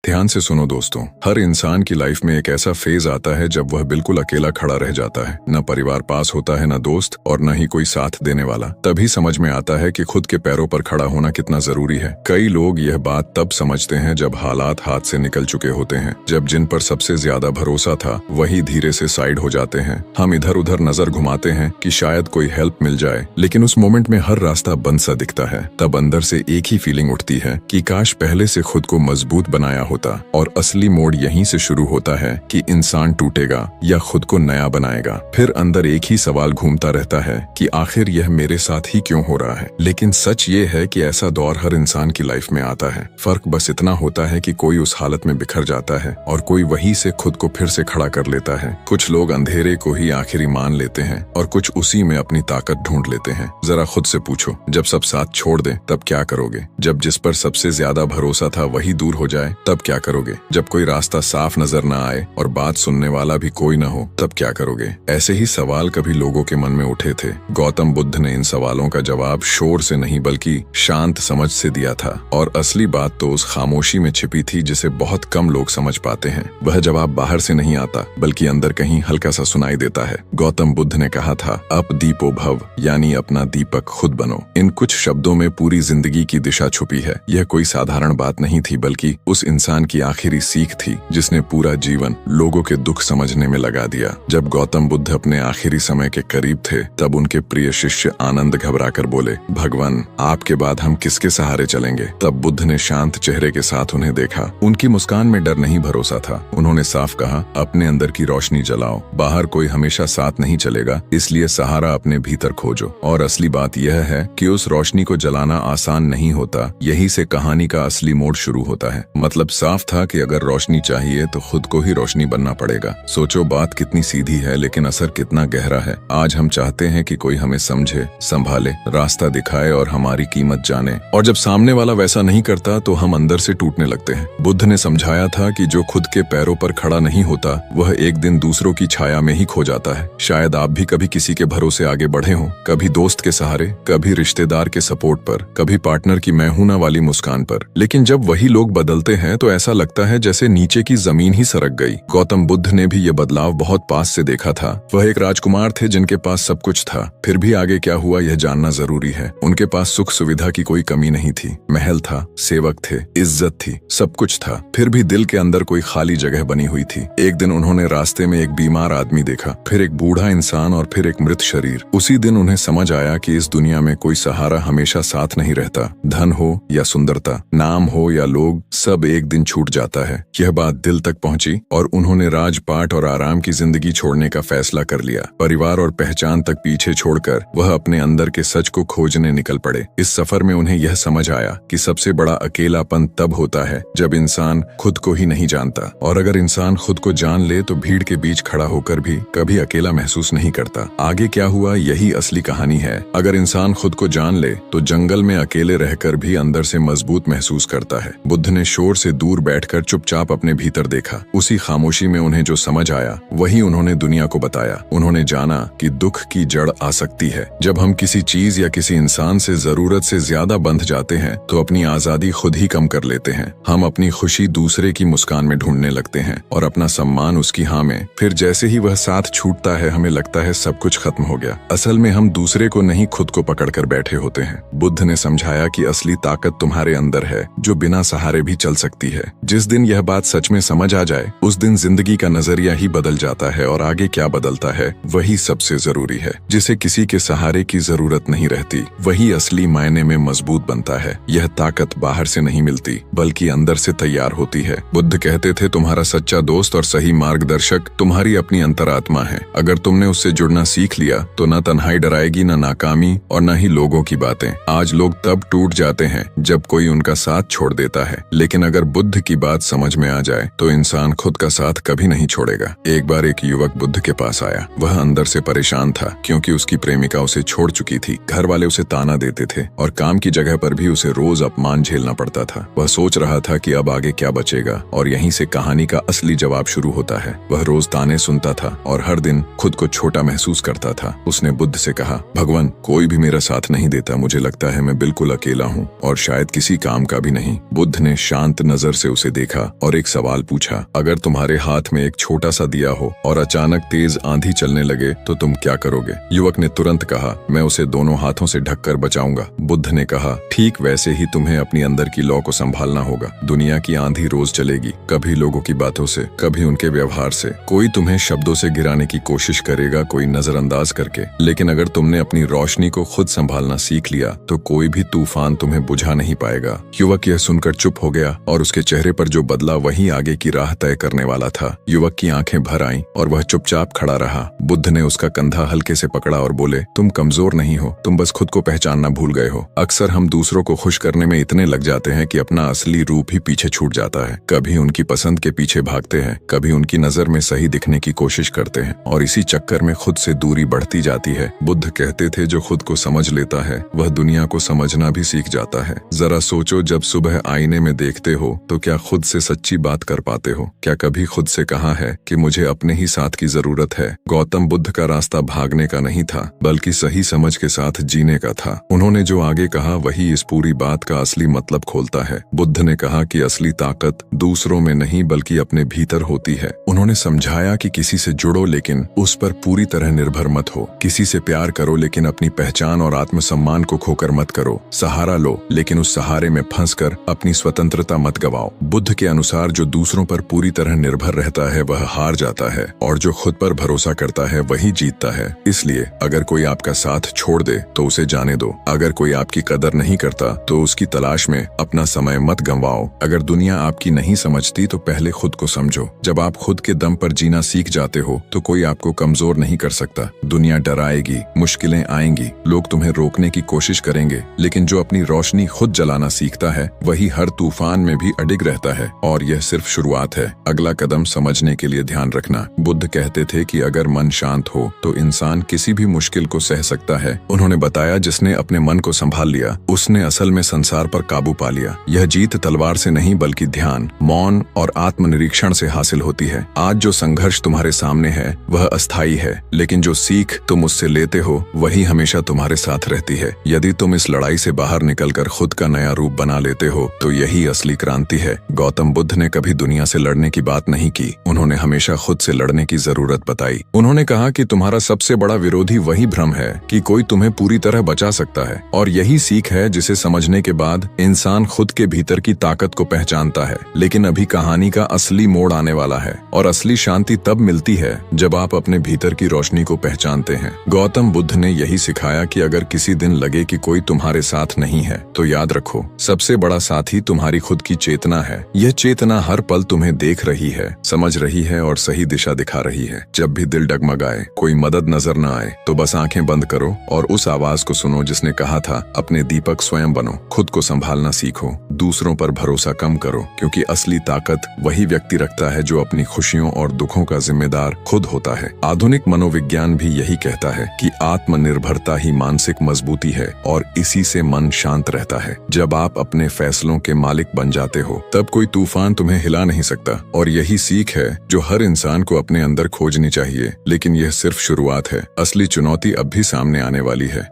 ध्यान से सुनो दोस्तों, हर इंसान की लाइफ में एक ऐसा फेज आता है जब वह बिल्कुल अकेला खड़ा रह जाता है। न परिवार पास होता है, न दोस्त और न ही कोई साथ देने वाला। तभी समझ में आता है कि खुद के पैरों पर खड़ा होना कितना जरूरी है। कई लोग यह बात तब समझते हैं जब हालात हाथ से निकल चुके होते हैं, जब जिन पर सबसे ज्यादा भरोसा था वही धीरे से साइड हो जाते हैं। हम इधर उधर नजर घुमाते हैं कि शायद कोई हेल्प मिल जाए, लेकिन उस मोमेंट में हर रास्ता बंद सा दिखता है। तब अंदर से एक ही फीलिंग उठती है कि काश पहले से खुद को मजबूत बनाया होता। और असली मोड़ यहीं से शुरू होता है कि इंसान टूटेगा या खुद को नया बनाएगा। फिर अंदर एक ही सवाल घूमता रहता है कि आखिर यह मेरे साथ ही क्यों हो रहा है। लेकिन सच ये है कि ऐसा दौर हर इंसान की लाइफ में आता है। फर्क बस इतना होता है कि कोई उस हालत में बिखर जाता है और कोई वहीं से खुद को फिर से खड़ा कर लेता है। कुछ लोग अंधेरे को ही आखिरी मान लेते हैं और कुछ उसी में अपनी ताकत ढूंढ लेते हैं। जरा खुद से पूछो, जब सब साथ छोड़ दें तब क्या करोगे? जब जिस पर सबसे ज्यादा भरोसा था वही दूर हो जाए तब क्या करोगे? जब कोई रास्ता साफ नजर न आए और बात सुनने वाला भी कोई न हो तब क्या करोगे? ऐसे ही सवाल कभी लोगों के मन में उठे थे। गौतम बुद्ध ने इन सवालों का जवाब शोर से नहीं बल्कि शांत समझ से दिया था। और असली बात तो उस खामोशी में छिपी थी जिसे बहुत कम लोग समझ पाते हैं। वह जवाब बाहर से नहीं आता बल्कि अंदर कहीं हल्का सा सुनाई देता है। गौतम बुद्ध ने कहा था, अप दीपो भव, यानी अपना दीपक खुद बनो। इन कुछ शब्दों में पूरी जिंदगी की दिशा छुपी है। यह कोई साधारण बात नहीं थी बल्कि उस इंसान की आखिरी सीख थी जिसने पूरा जीवन लोगों के दुख समझने में लगा दिया। जब गौतम बुद्ध अपने आखिरी समय के करीब थे तब उनके प्रिय शिष्य आनंद घबराकर बोले, भगवान आपके बाद हम किसके सहारे चलेंगे? तब बुद्ध ने शांत चेहरे के साथ उन्हें देखा। उनकी मुस्कान में डर नहीं, भरोसा था। उन्होंने साफ कहा, अपने अंदर की रोशनी जलाओ। बाहर कोई हमेशा साथ नहीं चलेगा, इसलिए सहारा अपने भीतर खोजो। और असली बात यह है कि उस रोशनी को जलाना आसान नहीं होता। यही से कहानी का असली मोड़ शुरू होता है। मतलब साफ था कि अगर रोशनी चाहिए तो खुद को ही रोशनी बनना पड़ेगा। सोचो बात कितनी सीधी है लेकिन असर कितना गहरा है। आज हम चाहते हैं कि कोई हमें समझे, संभाले, रास्ता दिखाए और हमारी कीमत जाने। और जब सामने वाला वैसा नहीं करता तो हम अंदर से टूटने लगते हैं। बुद्ध ने समझाया था कि जो खुद के पैरों पर खड़ा नहीं होता वह एक दिन दूसरों की छाया में ही खो जाता है। शायद आप भी कभी किसी के भरोसे आगे बढ़े हो, कभी दोस्त के सहारे, कभी रिश्तेदार के सपोर्ट पर, कभी पार्टनर की मैं हूं ना वाली मुस्कान पर। लेकिन जब वही लोग बदलते हैं तो ऐसा लगता है जैसे नीचे की जमीन ही सरक गई। गौतम बुद्ध ने भी ये बदलाव बहुत पास से देखा था। वह एक राजकुमार थे जिनके पास सब कुछ था, फिर भी आगे क्या हुआ यह जानना जरूरी है। उनके पास सुख सुविधा की कोई कमी नहीं थी। महल था, सेवक थे, इज्जत थी, सब कुछ था, फिर भी दिल के अंदर कोई खाली जगह बनी हुई थी। एक दिन उन्होंने रास्ते में एक बीमार आदमी देखा, फिर एक बूढ़ा इंसान और फिर एक मृत शरीर। उसी दिन उन्हें समझ आया कि इस दुनिया में कोई सहारा हमेशा साथ नहीं रहता। धन हो या सुंदरता, नाम हो या लोग, सब एक दिन छूट जाता है। यह बात दिल तक पहुंची और उन्होंने राजपाट और आराम की जिंदगी छोड़ने का फैसला कर लिया। परिवार और पहचान तक पीछे छोड़कर वह अपने अंदर के सच को खोजने निकल पड़े। इस सफर में उन्हें यह समझ आया कि सबसे बड़ा अकेलापन तब होता है जब इंसान खुद को ही नहीं जानता। और अगर इंसान खुद को जान ले तो भीड़ के बीच खड़ा होकर भी कभी अकेला महसूस नहीं करता। आगे क्या हुआ यही असली कहानी है। अगर इंसान खुद को जान ले तो जंगल में अकेले रहकर भी अंदर से मजबूत महसूस करता है। बुद्ध ने शोर से दूर बैठकर चुपचाप अपने भीतर देखा। उसी खामोशी में उन्हें जो समझ आया वही उन्होंने दुनिया को बताया। उन्होंने जाना कि दुख की जड़ आसक्ति है। जब हम किसी चीज या किसी इंसान से जरूरत से ज्यादा बंध जाते हैं तो अपनी आजादी खुद ही कम कर लेते हैं। हम अपनी खुशी दूसरे की मुस्कान में ढूंढने लगते हैं और अपना सम्मान उसकी हाँ में। फिर जैसे ही वह साथ छूटता है हमें लगता है सब कुछ खत्म हो गया। असल में हम दूसरे को नहीं खुद को पकड़ कर बैठे होते हैं। बुद्ध ने समझाया कि असली ताकत तुम्हारे अंदर है जो बिना सहारे भी चल सकती है। जिस दिन यह बात सच में समझ आ जाए उस दिन जिंदगी का नजरिया ही बदल जाता है और आगे क्या बदलता है वही सबसे जरूरी है। जिसे किसी के सहारे की जरूरत नहीं रहती वही असली मायने में मजबूत बनता है। यह ताकत बाहर से नहीं मिलती बल्कि अंदर से तैयार होती है। बुद्ध कहते थे, तुम्हारा सच्चा दोस्त और सही मार्गदर्शक तुम्हारी अपनी अंतरात्मा है। अगर तुमने उससे जुड़ना सीख लिया तो न तन्हाई डराएगी, न नाकामी और न ही लोगों की बातें। आज लोग तब टूट जाते हैं जब कोई उनका साथ छोड़ देता है, लेकिन अगर बुद्ध की बात समझ में आ जाए तो इंसान खुद का साथ कभी नहीं छोड़ेगा। एक बार एक युवक बुद्ध के पास आया। वह अंदर से परेशान था क्योंकि उसकी प्रेमिका उसे छोड़ चुकी थी। घर वाले उसे ताना देते थे और काम की जगह पर भी उसे रोज अपमान झेलना पड़ता था। वह सोच रहा था कि अब आगे क्या बचेगा और यहीं से कहानी का असली जवाब शुरू होता है। वह रोज ताने सुनता था और हर दिन खुद को छोटा महसूस करता था। उसने बुद्ध से कहा, भगवान कोई भी मेरा साथ नहीं देता, मुझे लगता है मैं बिल्कुल अकेला हूँ और शायद किसी काम का भी नहीं। बुद्ध ने शांत नजर से उसे देखा और एक सवाल पूछा, अगर तुम्हारे हाथ में एक छोटा सा दिया हो और अचानक तेज आंधी चलने लगे तो तुम क्या करोगे? युवक ने तुरंत कहा, मैं उसे दोनों हाथों से ढककर बचाऊंगा। बुद्ध ने कहा, ठीक वैसे ही तुम्हें अपनी अंदर की लौ को संभालना होगा। दुनिया की आंधी रोज चलेगी, कभी लोगों की बातों से, कभी उनके व्यवहार से। कोई तुम्हें शब्दों से गिराने की कोशिश करेगा, कोई नजरअंदाज करके, लेकिन अगर तुमने अपनी रोशनी को खुद संभालना सीख लिया तो कोई भी तूफान तुम्हें बुझा नहीं पाएगा। युवक यह सुनकर चुप हो गया और उसके चेहरे पर जो बदला वही आगे की राह तय करने वाला था। युवक की आंखें भर आईं और वह चुपचाप खड़ा रहा। बुद्ध ने उसका कंधा हल्के से पकड़ा और बोले, तुम कमजोर नहीं हो, तुम बस खुद को पहचानना भूल गए हो। अक्सर हम दूसरों को खुश करने में इतने लग जाते हैं कि अपना असली रूप ही पीछे छूट जाता है। कभी उनकी पसंद के पीछे भागते हैं, कभी उनकी नजर में सही दिखने की कोशिश करते हैं और इसी चक्कर में खुद से दूरी बढ़ती जाती है। बुद्ध कहते थे, जो खुद को समझ लेता है वह दुनिया को समझना भी सीख जाता है। जरा सोचो, जब सुबह आईने में देखते हो तो क्या खुद से सच्ची बात कर पाते हो? क्या कभी खुद से कहा है कि मुझे अपने ही साथ की जरूरत है? गौतम बुद्ध का रास्ता भागने का नहीं था, बल्कि सही समझ के साथ जीने का था। उन्होंने जो आगे कहा वही इस पूरी बात का असली मतलब खोलता है। बुद्ध ने कहा कि असली ताकत दूसरों में नहीं बल्कि अपने भीतर होती है। उन्होंने समझाया कि किसी से जुड़ो लेकिन उस पर पूरी तरह निर्भर मत हो। किसी से प्यार करो लेकिन अपनी पहचान और आत्मसम्मान को खोकर मत करो। सहारा लो लेकिन उस सहारे में फंसकर अपनी स्वतंत्रता मत गवाओ। बुद्ध के अनुसार जो दूसरों पर पूरी तरह निर्भर रहता है वह हार जाता है और जो खुद पर भरोसा करता है वही जीतता है। इसलिए अगर कोई आपका साथ छोड़ दे तो उसे जाने दो। अगर कोई आपकी कदर नहीं करता तो उसकी तलाश में अपना समय मत गंवाओ। अगर दुनिया आपकी नहीं समझती तो पहले खुद को समझो। जब आप खुद के दम पर जीना सीख जाते हो तो कोई आपको कमजोर नहीं कर सकता। दुनिया डराएगी, मुश्किलें आएंगी, लोग तुम्हें रोकने की कोशिश करेंगे, लेकिन जो अपनी रोशनी खुद जलाना सीखता है वही हर तूफान में भी अडिग रहता है। और यह सिर्फ शुरुआत है। अगला कदम समझने के लिए ध्यान रखना। बुद्ध कहते थे कि अगर मन शांत हो तो इंसान किसी भी मुश्किल को सह सकता है। उन्होंने बताया, जिसने अपने मन को संभाल लिया उसने असल में संसार पर काबू पा लिया। यह जीत तलवार से नहीं बल्कि ध्यान, मौन और आत्मनिरीक्षण से हासिल होती है। आज जो संघर्ष तुम्हारे सामने है वह अस्थायी है, लेकिन जो सीख तुम उससे लेते हो वही हमेशा तुम्हारे साथ रहती है। यदि तुम इस लड़ाई से बाहर निकलकर खुद का नया रूप बना लेते हो तो यही असली क्रांति है। गौतम बुद्ध ने कभी दुनिया से लड़ने की बात नहीं की, उन्होंने हमेशा खुद से लड़ने की जरूरत बताई। उन्होंने कहा कि तुम्हारा सबसे बड़ा विरोधी वही भ्रम है कि कोई तुम्हें पूरी तरह बचा सकता है, और यही सीख है जिसे समझने के बाद इंसान खुद के भीतर की ताकत को पहचानता है। लेकिन अभी कहानी का असली मोड़ आने वाला है और असली शांति तब मिलती है जब आप अपने भीतर की रोशनी को पहचानते हैं। गौतम बुद्ध ने यही सिखाया कि अगर किसी दिन लगे कि कोई तुम्हारे साथ नहीं है तो याद रखो, सबसे बड़ा साथी तुम्हारी खुद की चेतना है। यह चेतना हर पल तुम्हें देख रही है, समझ रही है और सही दिशा दिखा रही है। जब भी दिल डगमगाए, कोई मदद नजर न आए तो बस आंखें बंद करो और उस आवाज को सुनो जिसने कहा था, अपने दीपक स्वयं बनो। खुद को संभालना सीखो, दूसरों पर भरोसा कम करो, क्योंकि असली ताकत वही व्यक्ति रखता है जो अपनी खुशियों और दुखों का जिम्मेदार खुद होता है। आधुनिक मनोविज्ञान भी यही कहता है कि आत्मनिर्भरता ही मानसिक मजबूती है और इसी से मन शांत रहता है। जब आप अपने फैसलों के मालिक बन जाते हो तब कोई तूफान तुम्हें हिला नहीं सकता। और यही सीख है जो हर इंसान को अपने अंदर खोजनी चाहिए। लेकिन यह सिर्फ शुरुआत है, असली चुनौती अब भी सामने आने वाली है।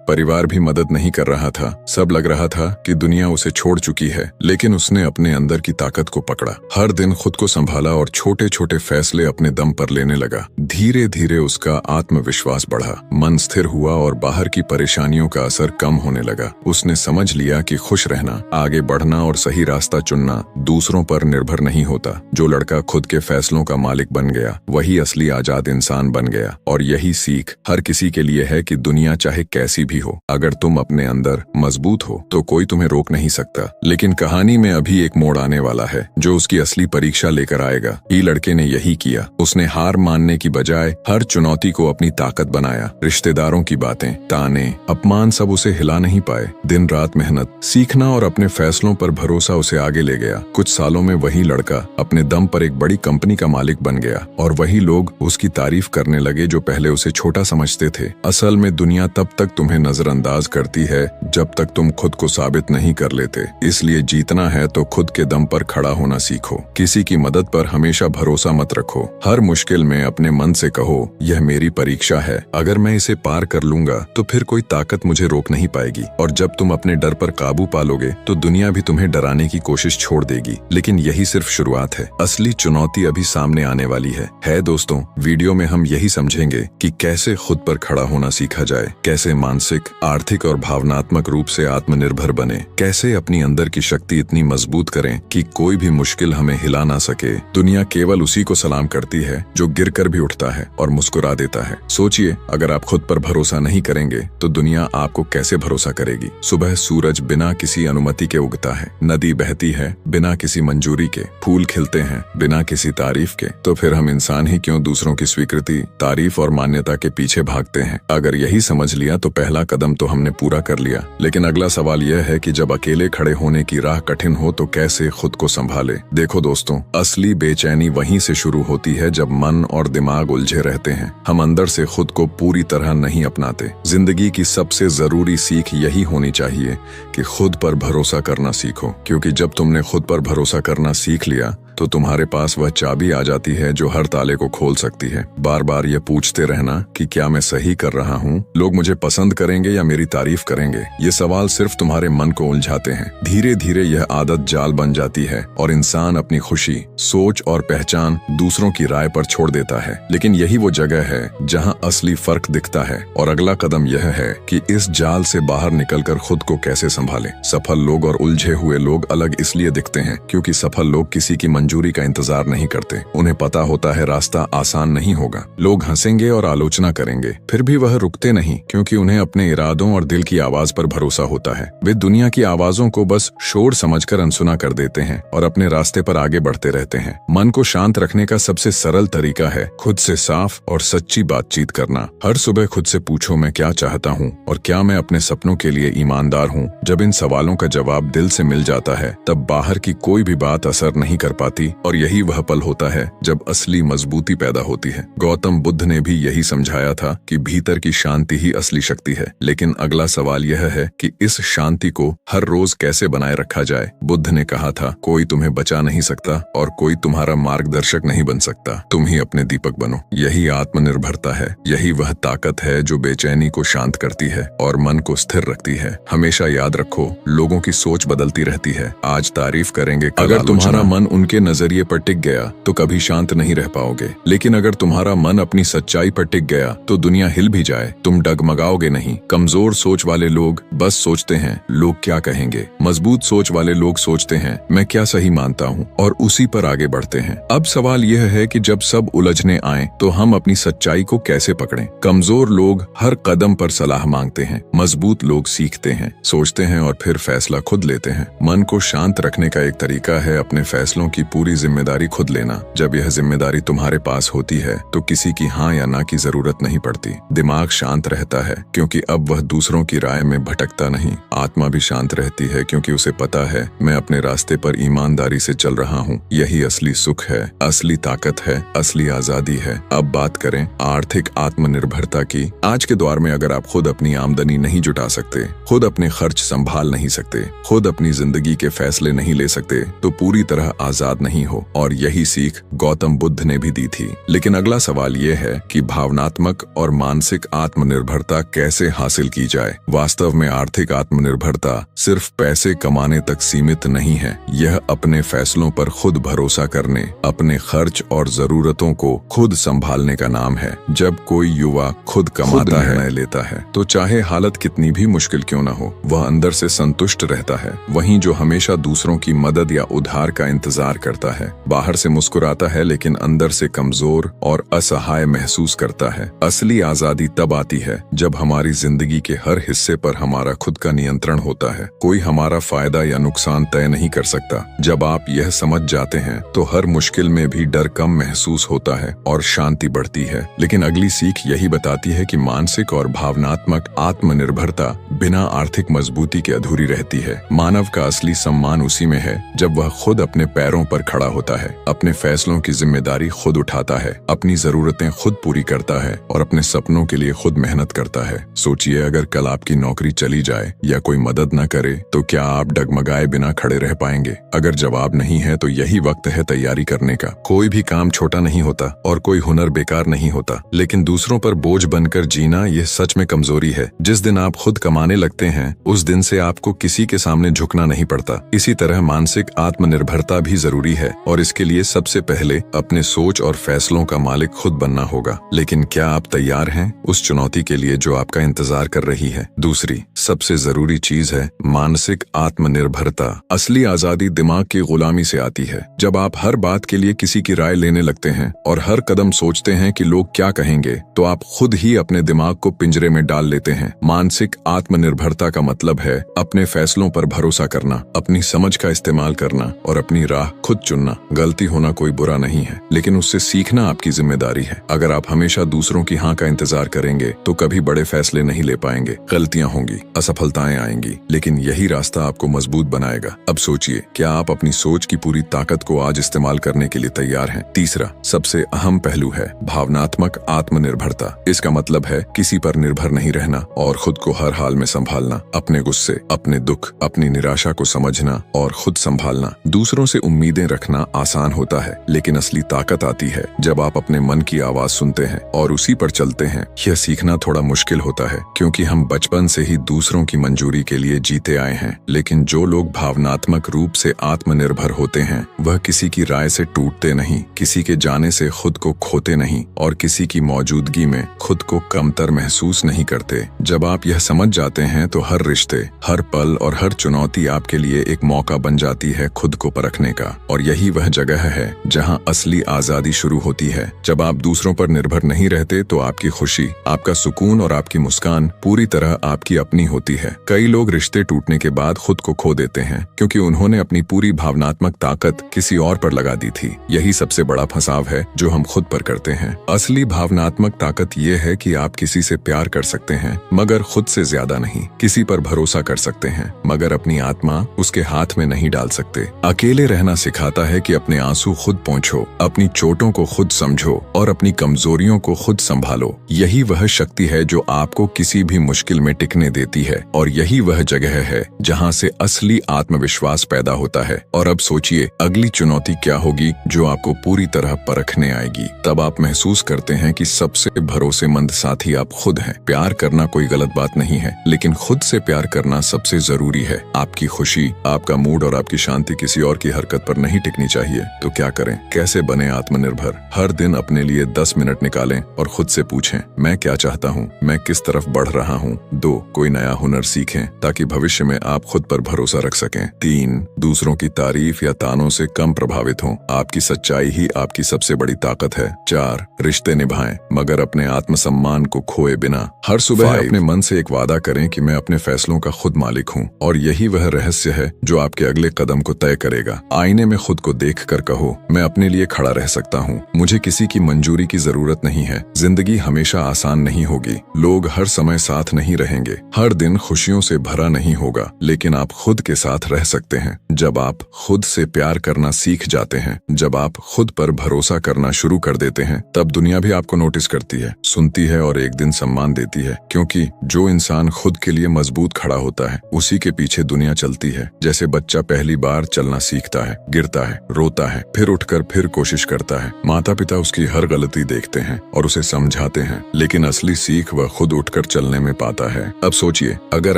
परिवार भी मदद नहीं कर रहा था, सब लग रहा था कि दुनिया उसे छोड़ चुकी है, लेकिन उसने अपने अंदर की ताकत को पकड़ा। हर दिन खुद को संभाला और छोटे छोटे फैसले अपने दम पर लेने लगा। धीरे धीरे उसका आत्मविश्वास बढ़ा, मन स्थिर हुआ और बाहर की परेशानियों का असर कम होने लगा। उसने समझ लिया कि खुश रहना, आगे बढ़ना और सही रास्ता चुनना दूसरों पर निर्भर नहीं होता। जो लड़का खुद के फैसलों का मालिक बन गया वही असली आजाद इंसान बन गया। और यही सीख हर किसी के लिए है कि दुनिया चाहे कैसी भी हो, अगर तुम अपने अंदर मजबूत हो तो कोई तुम्हें रोक नहीं सकता। लेकिन कहानी में अभी एक मोड़ आने वाला है जो उसकी असली परीक्षा लेकर आएगा। ई लड़के ने यही किया, उसने हार मानने की बजाय हर चुनौती को अपनी ताकत बनाया। रिश्तेदारों की बातें, ताने, अपमान सब उसे हिला नहीं पाए। दिन रात मेहनत, सीखना और अपने फैसलों पर भरोसा उसे आगे ले गया। कुछ सालों में वही लड़का अपने दम पर एक बड़ी कंपनी का मालिक बन गया और वही लोग उसकी तारीफ करने लगे जो पहले उसे छोटा समझते थे। असल में दुनिया तब तक तुम्हें नजरअंदाज करती है जब तक तुम खुद को साबित नहीं कर लेते। इसलिए जीतना है तो खुद के दम पर खड़ा होना सीखो। किसी की मदद पर हमेशा भरोसा मत रखो। हर मुश्किल में अपने मन से कहो, यह मेरी परीक्षा है, अगर मैं इसे पार कर लूंगा तो फिर कोई ताकत मुझे रोक नहीं पाएगी। और जब तुम अपने डर पर काबू पालोगे तो दुनिया भी तुम्हें डराने की कोशिश कोशिश छोड़ देगी, लेकिन यही सिर्फ शुरुआत है। असली चुनौती अभी सामने आने वाली है दोस्तों। वीडियो में हम यही समझेंगे कि कैसे खुद पर खड़ा होना सीखा जाए, कैसे मानसिक, आर्थिक और भावनात्मक रूप से आत्मनिर्भर बने, कैसे अपनी अंदर की शक्ति इतनी मजबूत करें कि कोई भी मुश्किल हमें हिला ना सके। दुनिया केवल उसी को सलाम करती है जो गिरकर भी उठता है और मुस्कुरा देता है। सोचिए, अगर आप खुद पर भरोसा नहीं करेंगे तो दुनिया आपको कैसे भरोसा करेगी। सुबह सूरज बिना किसी अनुमति के उगता है, नदी बहती है बिना किसी मंजूरी के, फूल खिलते हैं बिना किसी तारीफ के। तो फिर हम इंसान ही क्यों दूसरों की स्वीकृति, तारीफ और मान्यता के पीछे भागते हैं। अगर यही समझ लिया तो पहला कदम तो हमने पूरा कर लिया। लेकिन अगला सवाल यह है कि जब अकेले खड़े होने की राह कठिन हो तो कैसे खुद को संभाले। देखो दोस्तों, असली बेचैनी वहीं से शुरू होती है जब मन और दिमाग उलझे रहते हैं। हम अंदर से खुद को पूरी तरह नहीं अपनाते। जिंदगी की सबसे जरूरी सीख यही होनी चाहिए कि खुद पर भरोसा करना सीखो, क्योंकि जब तुमने खुद पर भरोसा करना सीख लिया तो तुम्हारे पास वह चाबी आ जाती है जो हर ताले को खोल सकती है। बार बार ये पूछते रहना कि क्या मैं सही कर रहा हूँ, लोग मुझे पसंद करेंगे या मेरी तारीफ करेंगे, ये सवाल सिर्फ तुम्हारे मन को उलझाते हैं। धीरे धीरे यह आदत जाल बन जाती है और इंसान अपनी खुशी, सोच और पहचान दूसरों की राय पर छोड़ देता है। लेकिन यही वो जगह है जहाँ असली फर्क दिखता है। और अगला कदम यह है कि इस जाल से बाहर निकलकर खुद को कैसे संभालें। सफल लोग और उलझे हुए लोग अलग इसलिए दिखते हैं क्योंकि सफल लोग किसी की मंजूरी का इंतजार नहीं करते। उन्हें पता होता है रास्ता आसान नहीं होगा, लोग हंसेंगे और आलोचना करेंगे, फिर भी वह रुकते नहीं क्योंकि उन्हें अपने इरादों और दिल की आवाज पर भरोसा होता है। वे दुनिया की आवाजों को बस शोर समझकर अनसुना कर देते हैं और अपने रास्ते पर आगे बढ़ते रहते हैं। मन को शांत रखने का सबसे सरल तरीका है खुद से साफ और सच्ची बातचीत करना। हर सुबह खुद से पूछो, मैं क्या चाहता हूँ और क्या मैं अपने सपनों के लिए ईमानदार हूँ। जब इन सवालों का जवाब दिल से मिल जाता है तब बाहर की कोई भी बात असर नहीं कर पाती और यही वह पल होता है जब असली मजबूती पैदा होती है। गौतम बुद्ध ने भी यही समझाया था कि भीतर की शांति ही असली शक्ति है। लेकिन अगला सवाल यह है कि इस शांति को हर रोज कैसे बनाए रखा जाए। बुद्ध ने कहा था, कोई तुम्हें बचा नहीं सकता और कोई तुम्हारा मार्गदर्शक नहीं बन सकता, तुम ही अपने दीपक बनो। यही आत्मनिर्भरता है, यही वह ताकत है जो बेचैनी को शांत करती है और मन को स्थिर रखती है। हमेशा याद रखो, लोगों की सोच बदलती रहती है। आज तारीफ करेंगे, अगर तुम्हारा मन उनके नजरिए पर टिक गया तो कभी शांत नहीं रह पाओगे। लेकिन अगर तुम्हारा मन अपनी सच्चाई पर टिक गया तो दुनिया हिल भी जाए, तुम डगमगाओगे नहीं। कमजोर सोच वाले लोग बस सोचते हैं लोग क्या कहेंगे। मजबूत सोच वाले लोग सोचते हैं मैं क्या सही मानता हूँ और उसी पर आगे बढ़ते हैं। अब सवाल यह है कि जब सब उलझने आए तो हम अपनी सच्चाई को कैसे पकड़ें। कमजोर लोग हर कदम पर सलाह मांगते हैं, मजबूत लोग सीखते हैं, सोचते हैं और फिर फैसला खुद लेते हैं। मन को शांत रखने का एक तरीका है अपने फैसलों की पूरी जिम्मेदारी खुद लेना। जब यह जिम्मेदारी तुम्हारे पास होती है तो किसी की हाँ या ना की जरूरत नहीं पड़ती। दिमाग शांत रहता है क्योंकि अब वह दूसरों की राय में भटकता नहीं। आत्मा भी शांत रहती है क्योंकि उसे पता है मैं अपने रास्ते पर ईमानदारी से चल रहा हूँ। यही असली सुख है, असली ताकत है, असली आजादी है। अब बात करें आर्थिक आत्मनिर्भरता की। आज के दौर में अगर आप खुद अपनी आमदनी नहीं जुटा सकते, खुद अपने खर्च संभाल नहीं सकते, खुद अपनी जिंदगी के फैसले नहीं ले सकते तो पूरी तरह आजाद नहीं हो। और यही सीख गौतम बुद्ध ने भी दी थी। लेकिन अगला सवाल यह है कि भावनात्मक और मानसिक आत्मनिर्भरता कैसे हासिल की जाए। वास्तव में आर्थिक आत्मनिर्भरता सिर्फ पैसे कमाने तक सीमित नहीं है। यह अपने फैसलों पर खुद भरोसा करने, अपने खर्च और जरूरतों को खुद संभालने का नाम है। जब कोई युवा खुद कमाता है, लेता है, तो चाहे हालत कितनी भी मुश्किल क्यों न हो, वह अंदर से संतुष्ट रहता है। वहीं जो हमेशा दूसरों की मदद या उधार का इंतजार करता है, बाहर से मुस्कुराता है लेकिन अंदर से कमजोर और असहाय महसूस करता है। असली आजादी तब आती है जब हमारी जिंदगी के हर हिस्से पर हमारा खुद का नियंत्रण होता है। कोई हमारा फायदा या नुकसान तय नहीं कर सकता। जब आप यह समझ जाते हैं तो हर मुश्किल में भी डर कम महसूस होता है और शांति बढ़ती है। लेकिन अगली सीख यही बताती है कि मानसिक और भावनात्मक आत्मनिर्भरता बिना आर्थिक मजबूती के अधूरी रहती है। मानव का असली सम्मान उसी में है जब वह खुद अपने पैरों पर खड़ा होता है, अपने फैसलों की जिम्मेदारी खुद उठाता है, अपनी जरूरतें खुद पूरी करता है और अपने सपनों के लिए खुद मेहनत करता है। सोचिए, अगर कल आपकी नौकरी चली जाए या कोई मदद न करे तो क्या आप डगमगाए बिना खड़े रह पाएंगे? अगर जवाब नहीं है तो यही वक्त है तैयारी करने का। कोई भी काम छोटा नहीं होता और कोई हुनर बेकार नहीं होता, लेकिन दूसरों पर बोझ बनकर जीना ये सच में कमजोरी है। जिस दिन आप खुद कमाने लगते हैं उस दिन से आपको किसी के सामने झुकना नहीं पड़ता। इसी तरह मानसिक आत्मनिर्भरता भी जरूरी है और इसके लिए सबसे पहले अपने सोच और फैसलों का मालिक खुद बनना होगा। लेकिन क्या आप तैयार हैं उस चुनौती के लिए जो आपका इंतजार कर रही है? दूसरी सबसे जरूरी चीज है मानसिक आत्मनिर्भरता। असली आजादी दिमाग की गुलामी से आती है। जब आप हर बात के लिए किसी की राय लेने लगते हैं और हर कदम सोचते हैं कि लोग क्या कहेंगे, तो आप खुद ही अपने दिमाग को पिंजरे में डाल लेते हैं। मानसिक आत्मनिर्भरता का मतलब है अपने फैसलों पर भरोसा करना, अपनी समझ का इस्तेमाल करना और अपनी राह खुद चुनना। गलती होना कोई बुरा नहीं है, लेकिन उससे सीखना आपकी जिम्मेदारी है। अगर आप हमेशा दूसरों की हाँ का इंतजार करेंगे तो कभी बड़े फैसले नहीं ले पाएंगे। गलतियां होंगी, असफलताएं आएंगी, लेकिन यही रास्ता आपको मजबूत बनाएगा। अब सोचिए, क्या आप अपनी सोच की पूरी ताकत को आज इस्तेमाल करने के लिए तैयार हैं? तीसरा सबसे अहम पहलू है भावनात्मक आत्मनिर्भरता। इसका मतलब है किसी पर निर्भर नहीं रहना और खुद को हर हाल में संभालना। अपने गुस्से, अपने दुख, अपनी निराशा को समझना और खुद संभालना। दूसरों से उम्मीदें रखना आसान होता है, लेकिन असली ताकत आती है जब आप अपने मन की आवाज सुनते हैं और उसी पर चलते हैं। यह सीखना थोड़ा मुश्किल होता है क्योंकि हम बचपन से ही दूसरों की मंजूरी के लिए जीते आए हैं। लेकिन जो लोग भावनात्मक रूप से आत्मनिर्भर होते हैं वह किसी की राय से टूटते नहीं, किसी के जाने से खुद को खोते नहीं और किसी की मौजूदगी में खुद को कमतर महसूस नहीं करते। जब आप यह समझ जाते हैं तो हर रिश्ते, हर पल और हर चुनौती आपके लिए एक मौका बन जाती है खुद को परखने का। और यही वह जगह है जहां असली आजादी शुरू होती है। जब आप दूसरों पर निर्भर नहीं रहते तो आपकी खुशी, आपका सुकून और आपकी मुस्कान पूरी तरह आपकी अपनी होती है। कई लोग रिश्ते टूटने के बाद खुद को खो देते हैं क्योंकि उन्होंने अपनी पूरी भावनात्मक ताकत किसी और पर लगा दी थी। यही सबसे बड़ा फंसाव है जो हम खुद पर करते हैं। असली भावनात्मक ताकत ये है कि आप किसी से प्यार कर सकते हैं मगर खुद से ज्यादा नहीं। किसी पर भरोसा कर सकते हैं मगर अपनी आत्मा उसके हाथ में नहीं डाल सकते। अकेले रहना सिखाता है कि अपने आंसू खुद पोंछो, अपनी चोटों को खुद समझो और अपनी कमजोरियों को खुद संभालो। यही वह शक्ति है जो आपको किसी भी मुश्किल में टिकने देती है और यही वह जगह है जहां से असली आत्मविश्वास पैदा होता है। और अब सोचिए, अगली चुनौती क्या होगी जो आपको पूरी तरह परखने आएगी। तब आप महसूस करते हैं कि सबसे भरोसेमंद साथी आप खुद हैं। प्यार करना कोई गलत बात नहीं है, लेकिन खुद से प्यार करना सबसे जरूरी है। आपकी खुशी, आपका मूड और आपकी शांति किसी और की हरकत पर नहीं टिकनी चाहिए। तो क्या करें? कैसे बने आत्मनिर्भर? हर दिन अपने लिए 10 मिनट निकालें और खुद से पूछें, मैं क्या चाहता हूँ, मैं किस तरफ बढ़ रहा हूँ। 2 कोई नया हुनर सीखें ताकि भविष्य में आप खुद पर भरोसा रख सकें। 3 दूसरों की तारीफ या तानों से कम प्रभावित हों। आपकी सच्चाई ही आपकी सबसे बड़ी ताकत है। 4 रिश्ते निभाएं मगर अपने आत्मसम्मान को खोए बिना। हर सुबह अपने मन से एक वादा करें कि मैं अपने फैसलों का खुद मालिक हूँ और यही वह रहस्य है जो आपके अगले कदम को तय करेगा। आईने में खुद को देखकर कहो, मैं अपने लिए खड़ा रह सकता हूँ, मुझे किसी की मंजूरी की जरूरत नहीं है। जिंदगी हमेशा आसान नहीं होगी, लोग हर समय साथ नहीं रहेंगे, हर दिन खुशियों से भरा नहीं होगा, लेकिन आप खुद के साथ रह सकते हैं। जब आप खुद से प्यार करना सीख जाते हैं, जब आप खुद पर भरोसा करना शुरू कर देते हैं, तब दुनिया भी आपको नोटिस करती है, सुनती है और एक दिन सम्मान देती है। क्योंकि जो इंसान खुद के लिए मजबूत खड़ा होता है उसी के पीछे दुनिया चलती है। जैसे बच्चा पहली बार चलना सीखता है, गिरता है, रोता है, फिर उठकर फिर कोशिश करता है। माता पिता उसकी हर गलती देखते हैं और उसे समझाते हैं, लेकिन असली सीख वह खुद उठकर चलने में पाता है। अब सोचिए, अगर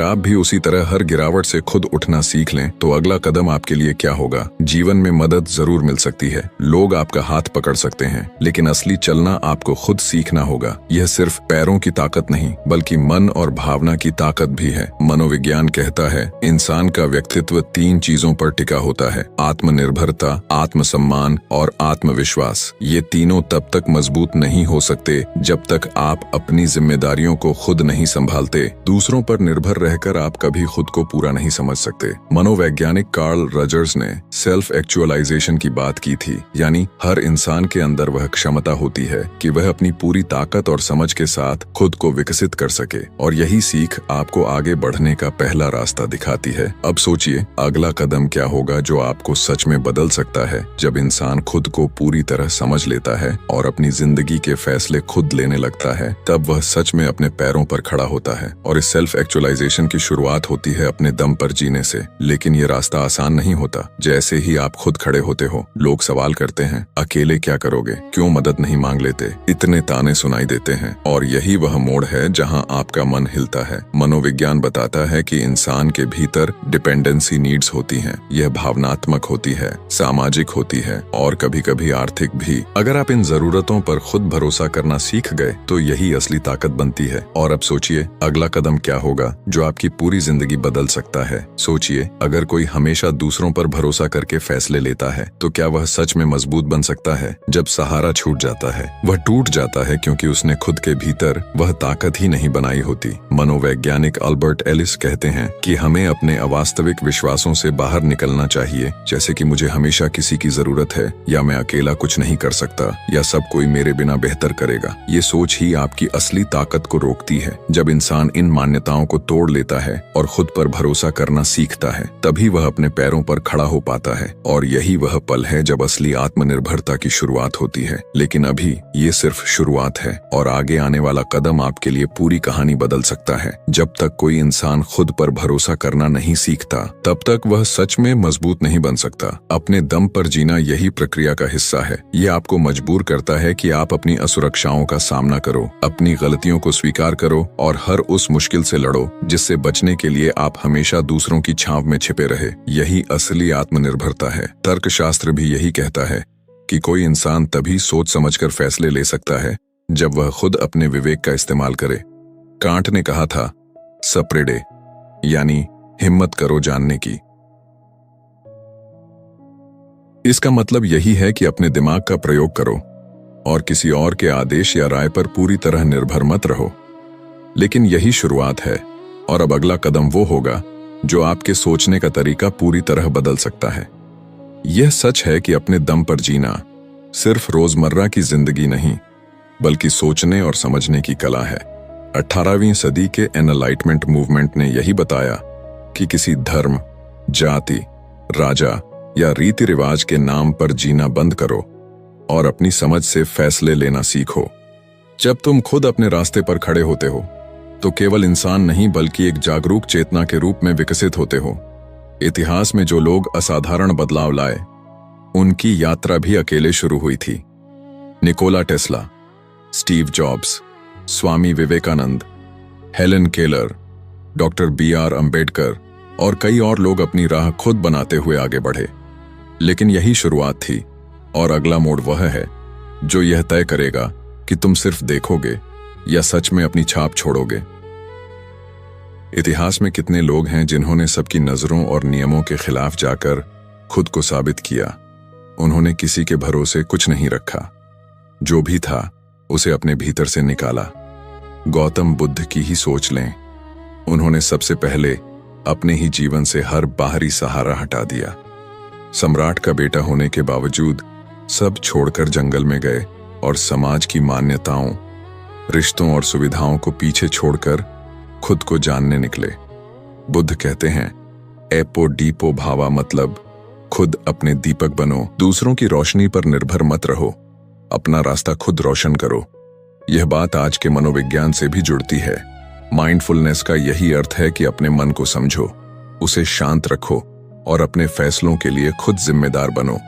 आप भी उसी तरह हर गिरावट से खुद उठना सीख लें तो अगला कदम आपके लिए क्या होगा? जीवन में मदद जरूर मिल सकती है, लोग आपका हाथ पकड़ सकते हैं, लेकिन असली चलना आपको खुद सीखना होगा। यह सिर्फ पैरों की ताकत नहीं बल्कि मन और भावना की ताकत भी है। मनोविज्ञान कहता है इंसान का व्यक्तित्व 3 चीजों पर टिका होता है: आत्मनिर्भरता, आत्मसम्मान और आत्मविश्वास। ये तीनों तब तक मजबूत नहीं हो सकते जब तक आप अपनी जिम्मेदारियों को खुद नहीं संभालते। दूसरों पर निर्भर रहकर आप कभी खुद को पूरा नहीं समझ सकते। मनोवैज्ञानिक कार्ल रजर्स ने सेल्फ एक्चुअलाइजेशन की बात की थी, यानी हर इंसान के अंदर वह क्षमता होती है कि वह अपनी पूरी ताकत और समझ के साथ खुद को विकसित कर सके, और यही सीख आपको आगे बढ़ने का पहला रास्ता दिखाती है। अब सोचिए, अगला कदम क्या होगा जो आपको सच में बदल सकता है जब इंसान खुद को पूरी तरह समझ लेता है और अपनी जिंदगी के फैसले खुद लेने लगता है। तब वह सच में अपने पैरों पर खड़ा होता है और इस सेल्फ एक्चुअलाइजेशन की शुरुआत होती है अपने दम पर जीने से। लेकिन ये रास्ता आसान नहीं होता। जैसे ही आप खुद खड़े होते हो, लोग सवाल करते हैं, अकेले क्या करोगे, क्यों मदद नहीं मांग लेते, इतने ताने सुनाई देते हैं। और यही वह मोड़ है जहां आपका मन हिलता है। मनोविज्ञान बताता है कि इंसान के भीतर डिपेंडेंसी नीड्स होती हैं। यह भावनात्मक होती है, सामाजिक होती है और कभी कभी आर्थिक भी। अगर आप इन जरूरतों पर खुद भरोसा करना सीख गए तो यही असली ताकत बनती है। और अब सोचिए, अगला कदम क्या होगा जो आपकी पूरी जिंदगी बदल सकता है। सोचिए, अगर कोई हमेशा दूसरों पर भरोसा करके फैसले लेता है तो क्या वह सच में मजबूत बन सकता है। जब सहारा छूट जाता है, वह टूट जाता है क्योंकि उसने खुद के भीतर वह ताकत ही नहीं बनाई होती। मनोवैज्ञानिक अल्बर्ट एलिस कहते हैं कि हमें अपने अवास्तविक विश्वासों से बाहर निकलना चाहिए, जैसे कि मुझे हमेशा किसी की जरूरत है, या मैं अकेला कुछ नहीं कर सकता, या सब कोई मेरे बिना बेहतर करेगा। ये सोच ही आपकी असली ताकत को रोकती है। जब इंसान इन मान्यताओं को तोड़ लेता है और खुद पर भरोसा करना सीखता है, तभी वह अपने पैरों पर खड़ा हो पाता है। और यही वह पल है जब असली आत्मनिर्भरता की शुरुआत होती है। लेकिन अभी ये सिर्फ शुरुआत है और आगे आने वाला कदम आपके लिए पूरी कहानी बदल सकता है। जब तक कोई इंसान खुद पर भरोसा करना नहीं सीखता, तब तक वह सच में मजबूत नहीं बन सकता। अपने दम पर जीना यही प्रक्रिया का हिस्सा है। ये आपको मजबूर करता है कि आप अपनी असुरक्षाओं का सामना करो, अपनी गलतियों को स्वीकार करो और हर उस मुश्किल से लड़ो जिससे बचने के लिए आप हमेशा दूसरों की छांव में छिपे रहे। यही असली आत्मनिर्भरता है। तर्कशास्त्र भी यही कहता है कि कोई इंसान तभी सोच समझकर फैसले ले सकता है जब वह खुद अपने विवेक का इस्तेमाल करे। कांट ने कहा था, सप्रेडे, यानी हिम्मत करो जानने की। इसका मतलब यही है कि अपने दिमाग का प्रयोग करो और किसी और के आदेश या राय पर पूरी तरह निर्भर मत रहो। लेकिन यही शुरुआत है और अब अगला कदम वो होगा जो आपके सोचने का तरीका पूरी तरह बदल सकता है। यह सच है कि अपने दम पर जीना सिर्फ रोजमर्रा की जिंदगी नहीं, बल्कि सोचने और समझने की कला है। 18वीं सदी के एनलाइटमेंट मूवमेंट ने यही बताया कि किसी धर्म, जाति, राजा या रीति रिवाज के नाम पर जीना बंद करो और अपनी समझ से फैसले लेना सीखो। जब तुम खुद अपने रास्ते पर खड़े होते हो तो केवल इंसान नहीं बल्कि एक जागरूक चेतना के रूप में विकसित होते हो। इतिहास में जो लोग असाधारण बदलाव लाए, उनकी यात्रा भी अकेले शुरू हुई थी। Nikola Tesla, Steve Jobs, Swami Vivekananda, Helen Keller, doctor BR Ambedkar और कई और लोग अपनी राह खुद बनाते हुए आगे बढ़े। लेकिन यही शुरुआत थी और अगला मोड़ वह है जो यह तय करेगा कि तुम सिर्फ देखोगे या सच में अपनी छाप छोड़ोगे। इतिहास में कितने लोग हैं जिन्होंने सबकी नजरों और नियमों के खिलाफ जाकर खुद को साबित किया। उन्होंने किसी के भरोसे कुछ नहीं रखा, जो भी था उसे अपने भीतर से निकाला। गौतम बुद्ध की ही सोच लें, उन्होंने सबसे पहले अपने ही जीवन से हर बाहरी सहारा हटा दिया। सम्राट का बेटा होने के बावजूद सब छोड़कर जंगल में गए और समाज की मान्यताओं, रिश्तों और सुविधाओं को पीछे छोड़कर खुद को जानने निकले। बुद्ध कहते हैं, एपो डीपो भावा, मतलब खुद अपने दीपक बनो, दूसरों की रोशनी पर निर्भर मत रहो, अपना रास्ता खुद रोशन करो। यह बात आज के मनोविज्ञान से भी जुड़ती है। माइंडफुलनेस का यही अर्थ है कि अपने मन को समझो, उसे शांत रखो और अपने फैसलों के लिए खुद जिम्मेदार बनो।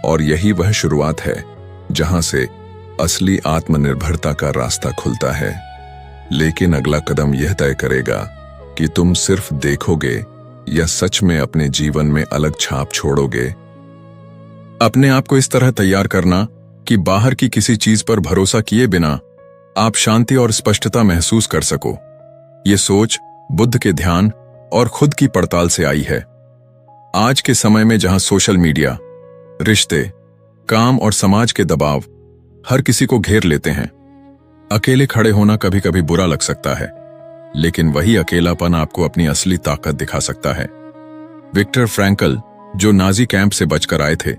और यही वह शुरुआत है जहां से असली आत्मनिर्भरता का रास्ता खुलता है। लेकिन अगला कदम यह तय करेगा कि तुम सिर्फ देखोगे या सच में अपने जीवन में अलग छाप छोड़ोगे। अपने आप को इस तरह तैयार करना कि बाहर की किसी चीज पर भरोसा किए बिना आप शांति और स्पष्टता महसूस कर सको। ये सोच बुद्ध के ध्यान और खुद की पड़ताल से आई है। आज के समय में जहां सोशल मीडिया, रिश्ते, काम और समाज के दबाव हर किसी को घेर लेते हैं, अकेले खड़े होना कभी कभी बुरा लग सकता है, लेकिन वही अकेलापन आपको अपनी असली ताकत दिखा सकता है। विक्टर फ्रैंकल, जो नाजी कैंप से बचकर आए थे,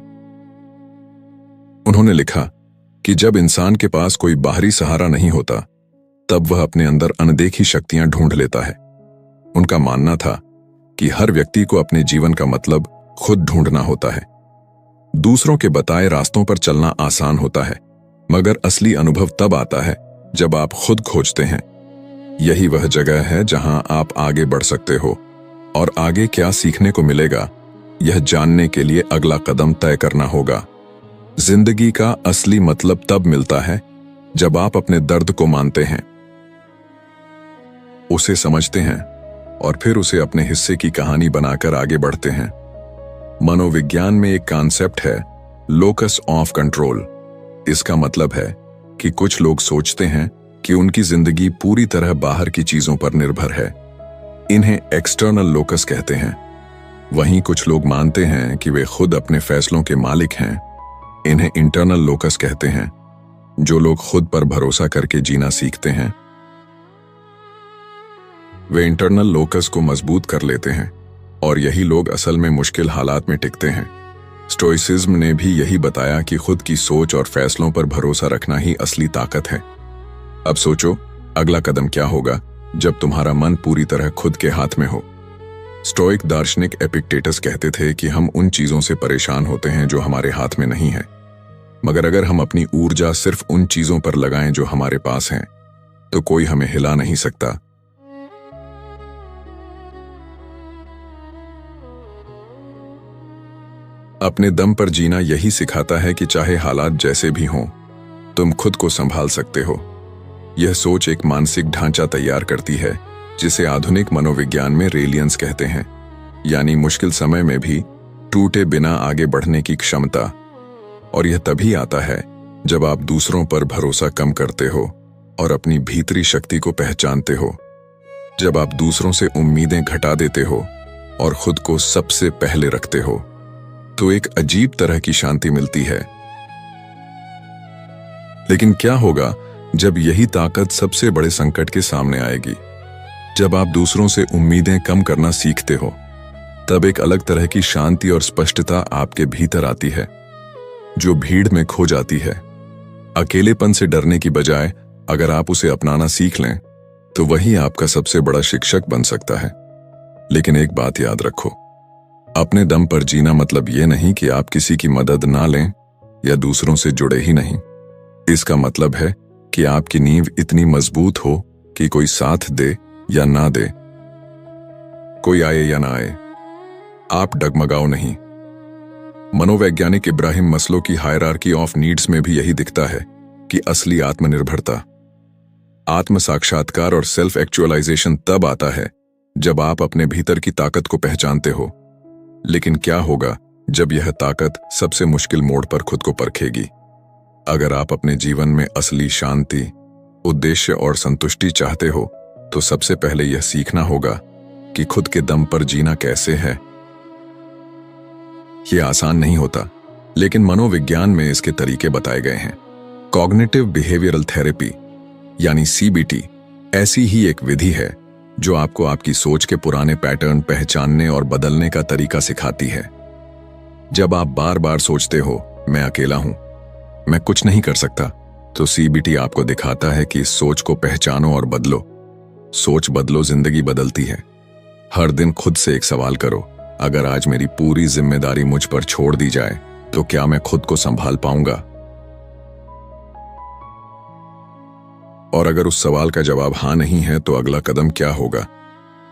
उन्होंने लिखा कि जब इंसान के पास कोई बाहरी सहारा नहीं होता, तब वह अपने अंदर अनदेखी शक्तियां ढूंढ लेता है। उनका मानना था कि हर व्यक्ति को अपने जीवन का मतलब खुद ढूंढना होता है। दूसरों के बताए रास्तों पर चलना आसान होता है, मगर असली अनुभव तब आता है जब आप खुद खोजते हैं। यही वह जगह है जहां आप आगे बढ़ सकते हो, और आगे क्या सीखने को मिलेगा, यह जानने के लिए अगला कदम तय करना होगा। जिंदगी का असली मतलब तब मिलता है जब आप अपने दर्द को मानते हैं, उसे समझते हैं और फिर उसे अपने हिस्से की कहानी बनाकर आगे बढ़ते हैं। मनोविज्ञान में एक कॉन्सेप्ट है, लोकस ऑफ कंट्रोल। इसका मतलब है कि कुछ लोग सोचते हैं कि उनकी जिंदगी पूरी तरह बाहर की चीजों पर निर्भर है। इन्हें एक्सटर्नल लोकस कहते हैं। वहीं कुछ लोग मानते हैं कि वे खुद अपने फैसलों के मालिक हैं। इन्हें इंटरनल लोकस कहते हैं। जो लोग खुद पर भरोसा करके जीना सीखते हैं, वे इंटरनल लोकस को मजबूत कर लेते हैं, और यही लोग असल में मुश्किल हालात में टिकते हैं। स्टोइसिज्म ने भी यही बताया कि खुद की सोच और फैसलों पर भरोसा रखना ही असली ताकत है। अब सोचो, अगला कदम क्या होगा जब तुम्हारा मन पूरी तरह खुद के हाथ में हो। स्टोइक दार्शनिक एपिक्टेटस कहते थे कि हम उन चीजों से परेशान होते हैं जो हमारे हाथ में नहीं है, मगर अगर हम अपनी ऊर्जा सिर्फ उन चीजों पर लगाएं जो हमारे पास हैं, तो कोई हमें हिला नहीं सकता। अपने दम पर जीना यही सिखाता है कि चाहे हालात जैसे भी हों, तुम खुद को संभाल सकते हो। यह सोच एक मानसिक ढांचा तैयार करती है जिसे आधुनिक मनोविज्ञान में रेलियंस कहते हैं, यानी मुश्किल समय में भी टूटे बिना आगे बढ़ने की क्षमता। और यह तभी आता है जब आप दूसरों पर भरोसा कम करते हो और अपनी भीतरी शक्ति को पहचानते हो। जब आप दूसरों से उम्मीदें घटा देते हो और खुद को सबसे पहले रखते हो, तो एक अजीब तरह की शांति मिलती है। लेकिन क्या होगा जब यही ताकत सबसे बड़े संकट के सामने आएगी? जब आप दूसरों से उम्मीदें कम करना सीखते हो, तब एक अलग तरह की शांति और स्पष्टता आपके भीतर आती है, जो भीड़ में खो जाती है। अकेलेपन से डरने की बजाय अगर आप उसे अपनाना सीख लें, तो वही आपका सबसे बड़ा शिक्षक बन सकता है। लेकिन एक बात याद रखो, अपने दम पर जीना मतलब ये नहीं कि आप किसी की मदद ना लें या दूसरों से जुड़े ही नहीं। इसका मतलब है कि आपकी नींव इतनी मजबूत हो कि कोई साथ दे या ना दे, कोई आए या ना आए, आप डगमगाओ नहीं। मनोवैज्ञानिक इब्राहिम मस्लो की हायरार्की ऑफ नीड्स में भी यही दिखता है कि असली आत्मनिर्भरता, आत्म साक्षात्कार और सेल्फ एक्चुअलाइजेशन तब आता है जब आप अपने भीतर की ताकत को पहचानते हो। लेकिन क्या होगा जब यह ताकत सबसे मुश्किल मोड़ पर खुद को परखेगी? अगर आप अपने जीवन में असली शांति, उद्देश्य और संतुष्टि चाहते हो, तो सबसे पहले यह सीखना होगा कि खुद के दम पर जीना कैसे है। यह आसान नहीं होता, लेकिन मनोविज्ञान में इसके तरीके बताए गए हैं। कॉग्निटिव बिहेवियरल थेरेपी यानी CBT ऐसी ही एक विधि है जो आपको आपकी सोच के पुराने पैटर्न पहचानने और बदलने का तरीका सिखाती है। जब आप बार बार सोचते हो, मैं अकेला हूं, मैं कुछ नहीं कर सकता, तो CBT आपको दिखाता है कि इस सोच को पहचानो और बदलो। सोच बदलो, जिंदगी बदलती है। हर दिन खुद से एक सवाल करो, अगर आज मेरी पूरी जिम्मेदारी मुझ पर छोड़ दी जाए, तो क्या मैं खुद को संभाल पाऊंगा? और अगर उस सवाल का जवाब हाँ नहीं है, तो अगला कदम क्या होगा?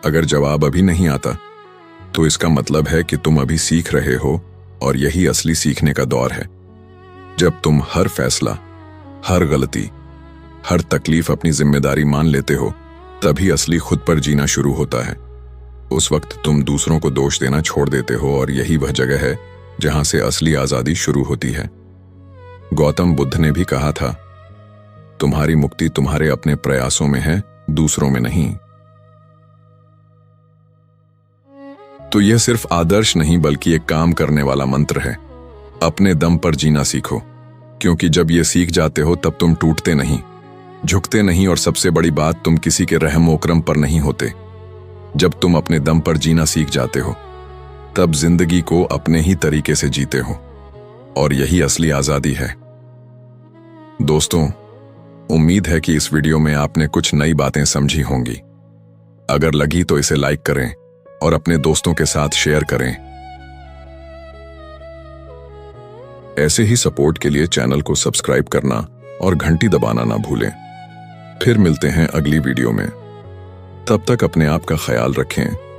अगर जवाब अभी नहीं आता, तो इसका मतलब है कि तुम अभी सीख रहे हो, और यही असली सीखने का दौर है। जब तुम हर फैसला, हर गलती, हर तकलीफ अपनी जिम्मेदारी मान लेते हो, तभी असली खुद पर जीना शुरू होता है। उस वक्त तुम दूसरों को दोष देना छोड़ देते हो, और यही वह जगह है जहां से असली आजादी शुरू होती है। गौतम बुद्ध ने भी कहा था, तुम्हारी मुक्ति तुम्हारे अपने प्रयासों में है, दूसरों में नहीं। तो यह सिर्फ आदर्श नहीं, बल्कि एक काम करने वाला मंत्र है। अपने दम पर जीना सीखो, क्योंकि जब ये सीख जाते हो, तब तुम टूटते नहीं, झुकते नहीं, और सबसे बड़ी बात, तुम किसी के रहम करम पर नहीं होते। जब तुम अपने दम पर जीना सीख जाते हो, तब जिंदगी को अपने ही तरीके से जीते हो, और यही असली आजादी है। दोस्तों, उम्मीद है कि इस वीडियो में आपने कुछ नई बातें समझी होंगी। अगर लगी तो इसे लाइक करें और अपने दोस्तों के साथ शेयर करें। ऐसे ही सपोर्ट के लिए चैनल को सब्सक्राइब करना और घंटी दबाना ना भूलें। फिर मिलते हैं अगली वीडियो में। तब तक अपने आप का ख्याल रखें।